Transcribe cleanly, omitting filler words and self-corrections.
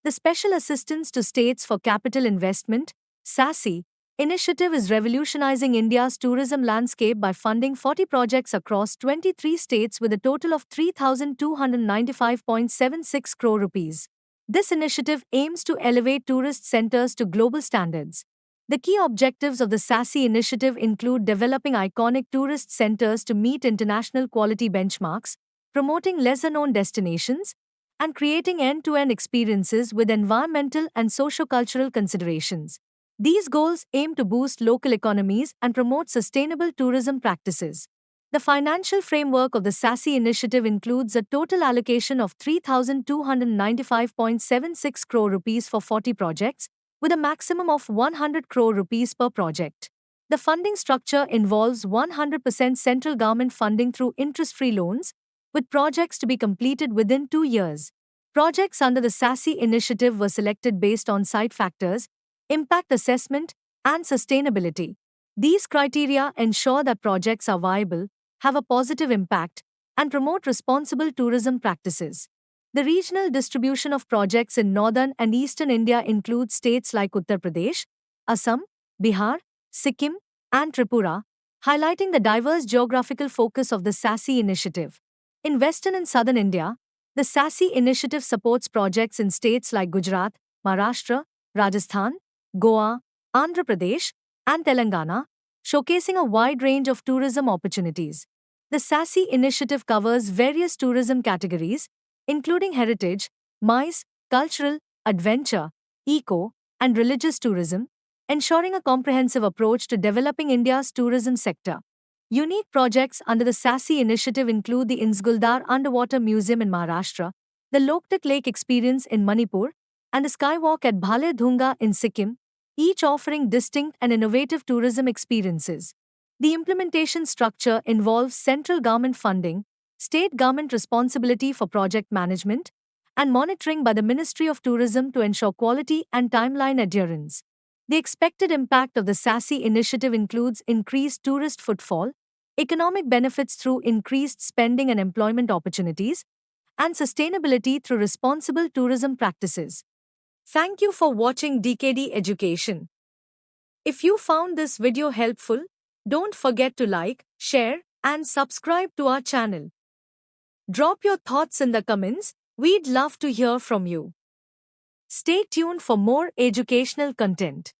The Special Assistance to States for Capital Investment (SASI) initiative is revolutionizing India's tourism landscape by funding 40 projects across 23 states with a total of 3,295.76 crore rupees. This initiative aims to elevate tourist centers to global standards. The key objectives of the SASI initiative include developing iconic tourist centers to meet international quality benchmarks, promoting lesser known destinations, and creating end to end experiences with environmental and socio-cultural considerations. These goals aim to boost local economies and promote sustainable tourism practices. The financial framework of the SASI initiative includes a total allocation of 3,295.76 crore rupees for 40 projects, with a maximum of 100 crore rupees per project. The funding structure involves 100% central government funding through interest-free loans, with projects to be completed within 2 years. Projects under the SASI initiative were selected based on site factors, impact assessment, and sustainability. These criteria ensure that projects are viable, have a positive impact, and promote responsible tourism practices. The regional distribution of projects in northern and eastern India includes states like Uttar Pradesh, Assam, Bihar, Sikkim, and Tripura, highlighting the diverse geographical focus of the SASI initiative. In western and southern India, the SASI initiative supports projects in states like Gujarat, Maharashtra, Rajasthan, Goa, Andhra Pradesh, and Telangana, showcasing a wide range of tourism opportunities. The SASI initiative covers various tourism categories, including heritage, MICE, cultural, adventure, eco, and religious tourism, ensuring a comprehensive approach to developing India's tourism sector. Unique projects under the SASI initiative include the Insguldar Underwater Museum in Maharashtra, the Loktak Lake Experience in Manipur, and the Skywalk at Bhale Dhunga in Sikkim, each offering distinct and innovative tourism experiences. The implementation structure involves central government funding, state government responsibility for project management, and monitoring by the Ministry of Tourism to ensure quality and timeline adherence. The expected impact of the SASI initiative includes increased tourist footfall, economic benefits through increased spending and employment opportunities, and sustainability through responsible tourism practices. Thank you for watching DKD Education. If you found this video helpful, don't forget to like, share, and subscribe to our channel. Drop your thoughts in the comments, we'd love to hear from you. Stay tuned for more educational content.